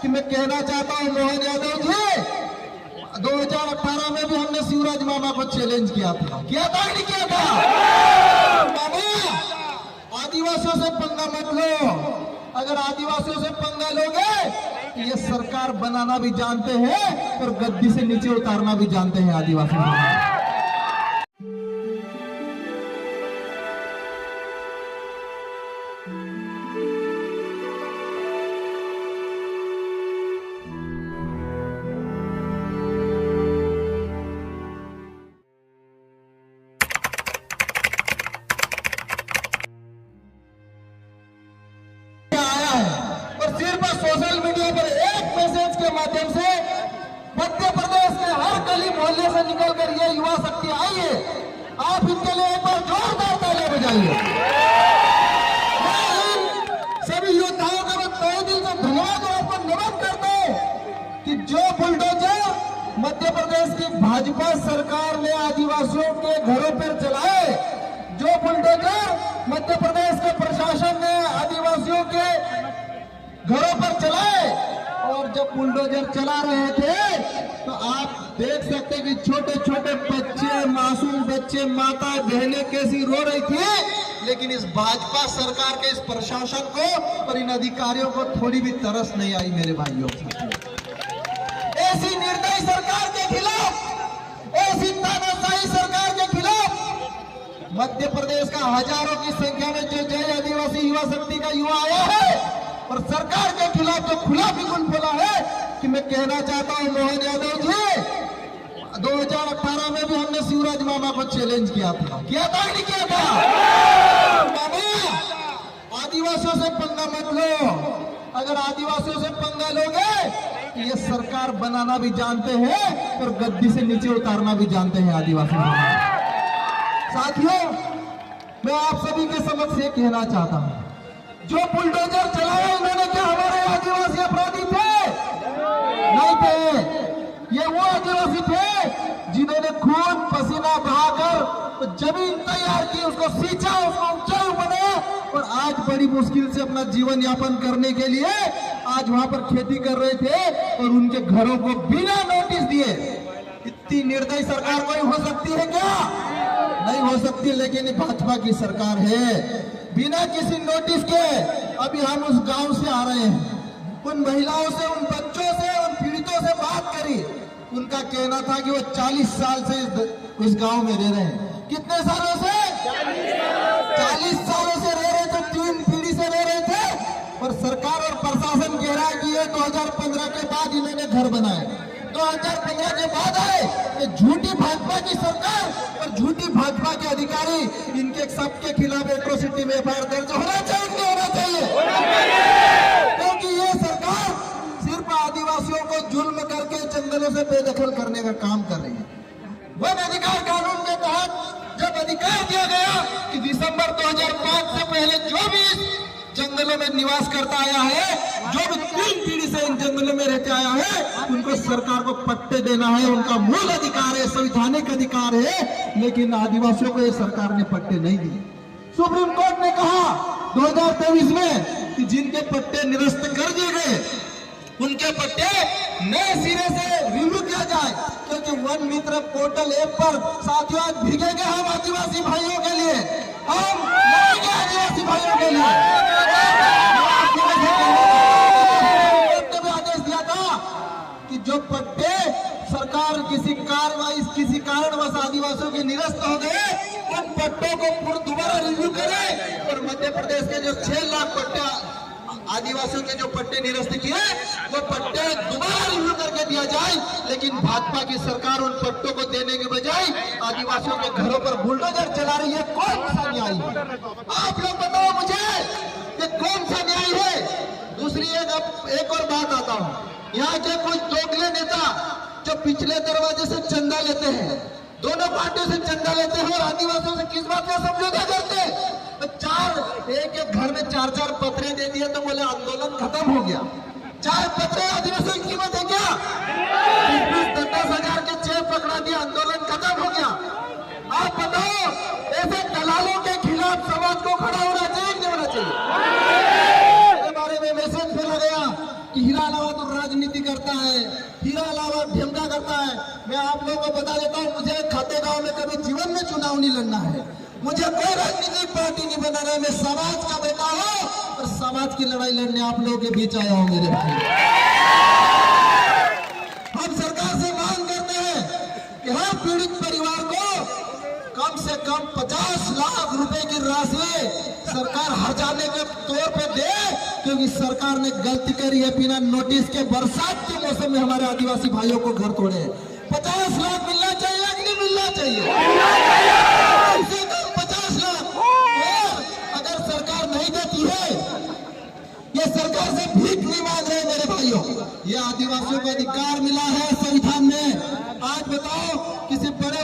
कि मैं कहना चाहता हूं मोहन यादव जी, 2018 में भी हमने शिवराज मामा को चैलेंज किया था कि नहीं किया था? मामा आदिवासियों से पंगा मत लो, अगर आदिवासियों से पंगा लोगे तो ये सरकार बनाना भी जानते हैं और गद्दी से नीचे उतारना भी जानते हैं आदिवासी। सोशल मीडिया पर एक मैसेज के माध्यम से मध्य प्रदेश के हर गली मोहल्ले से निकलकर ये युवा शक्ति आई है। आप इनके लिए एक बार जोरदार तालियां बजाइए। सभी योद्धाओं का मैं तहे दिल से धन्यवाद और आपको नमन करता हूं कि जो बुलडोजर मध्य प्रदेश की भाजपा सरकार ने आदिवासियों के घरों पर चलाए, जो बुलडोजर मध्य प्रदेश के प्रशासन ने आदिवासियों के घरों पर चलाए, और जब बुलडोजर चला रहे थे तो आप देख सकते कि छोटे छोटे बच्चे, मासूम बच्चे, माता बहनें कैसी रो रही थी, लेकिन इस भाजपा सरकार के इस प्रशासन को और इन अधिकारियों को थोड़ी भी तरस नहीं आई। मेरे भाइयों, ऐसी निर्दयी सरकार के खिलाफ, ऐसी तानाशाही सरकार के खिलाफ मध्य प्रदेश का हजारों की संख्या में जो जय आदिवासी युवा शक्ति का युवा आया है और सरकार के खिलाफ जो खुला बिगुल बोला है कि मैं कहना चाहता हूं मोहन यादव जी, 2018 में भी हमने शिवराज मामा को चैलेंज किया था नहीं किया था? मामा आदिवासियों से पंगा मत लो, अगर आदिवासियों से पंगा लोगे तो ये सरकार बनाना भी जानते हैं और गद्दी से नीचे उतारना भी जानते हैं आदिवासी। साथियों, मैं आप सभी के समक्ष ये कहना चाहता हूं, जो बुलडोजर चलाया उन्होंने क्या हमारे आदिवासी अपराधी थे? नहीं थे। ये वो आदिवासी थे जिन्होंने खून पसीना बहाकर जमीन तैयार की, उसको सींचा, उसको ऊंचाई बनाया और आज बड़ी मुश्किल से अपना जीवन यापन करने के लिए आज वहां पर खेती कर रहे थे और उनके घरों को बिना नोटिस दिए। इतनी निर्दयी सरकार कोई हो सकती है क्या? नहीं हो सकती, लेकिन भाजपा की सरकार है। बिना किसी नोटिस के अभी हम उस गांव से आ रहे हैं, उन महिलाओं से, उन बच्चों से, उन पीड़ितों से बात करी। उनका कहना था कि वो 40 साल से इस गांव में रह रहे हैं। कितने सालों से? 40 सालों से रह रहे थे, 3 पीढ़ी से रह रहे थे। और सरकार और प्रशासन कह रहा है कि ये 2015 के बाद इन्होंने घर बनाए, 2015 के बाद आए। ये झूठी भाजपा की सरकार और झूठी भाजपा के अधिकारी, इनके सबके खिलाफ एट्रोसिटी में एफआईआर दर्ज होना चाहिए, होना चाहिए, क्योंकि ये सरकार सिर्फ आदिवासियों को जुल्म करके जंगलों से बेदखल करने का काम कर रही है। वन अधिकार कानून के तहत जब अधिकार दिया गया कि दिसंबर 2005 से पहले जो भी जंगलों में निवास करता आया है, जो भी 3 पीढ़ी से इन जंगलों में रहते आया है, उनको सरकार को पट्टे देना है, उनका मूल अधिकार है, संवैधानिक अधिकार है। लेकिन आदिवासियों को ये सरकार ने पट्टे नहीं दिए। सुप्रीम कोर्ट ने कहा 2023 में कि जिनके पट्टे निरस्त कर दिए गए उनके पट्टे नए सिरे से रिव्यू किया जाए, क्योंकि वन मित्र पोर्टल ऐप पर साथियों आज भीगेंगे हम आदिवासी भाइयों के लिए, हम लड़ेंगे आदिवासी भाइयों के लिए। आदेश दिया था कि जो पट्टे सरकार किसी कार्रवाई, किसी कारणवश आदिवासियों के निरस्त हो गए, उन पट्टों को दोबारा रिव्यू करें और मध्य प्रदेश के जो 6 लाख पट्टे आदिवासियों के जो पट्टे निरस्त किए वो पट्टे दोबारा रिव्यू करके दिया जाए। लेकिन भाजपा की सरकार उन पट्टों को देने के बजाय आदिवासियों के घरों पर बुलडोजर चला रही है। कौन सा न्याय है? आप लोग बताओ मुझे, ये कौन सा न्याय है? दूसरी एक और बात आता हूँ, यहाँ के कुछ दोगले नेता जो पिछले दरवाजे से चंदा लेते हैं, दोनों पार्टियों से चंदा लेते हैं और आदिवासियों से किस बात का समझौता करते हैं? तो एक घर में 4-4 पत्रे दे दिए तो बोले आंदोलन खत्म हो गया। 4 पत्रे आदिवासियों की कीमत है क्या? 20-10 हजार के चेक पकड़ा दिया, आंदोलन खत्म हो गया। आप बताओ, ऐसे दलालों के खिलाफ समाज को खड़ा होना चाहिए, नहीं होना चाहिए? इसके बारे में मैसेज फैला गया कि हीरा बहादुर राजनीति करता है, हीरा अलावा ढेमका करता है। मैं आप लोगों को बता देता हूँ, मुझे खातेगांव में कभी जीवन में चुनाव नहीं लड़ना है, मुझे कोई राजनीतिक पार्टी नहीं बनाना है। मैं समाज का बेटा हूँ और समाज की लड़ाई लड़ने आप लोगों के बीच आया हूँ मेरे भाई। हम सरकार से मांग करते हैं कि हर पीड़ित परिवार को कम से कम 50 लाख रुपए की राशि सरकार हर्जाने के तौर पे दे, क्योंकि सरकार ने गलती करी है, बिना नोटिस के बरसात के मौसम में हमारे आदिवासी भाइयों को घर तोड़े। 50 लाख मिलना चाहिए कि नहीं मिलना चाहिए? कम से कम 50 लाख। और अगर सरकार नहीं देती है, ये सरकार से भीख नहीं मांग रहे मेरे भाइयों, ये आदिवासियों को अधिकार मिला है संविधान में। आज बताओ, किसी बड़े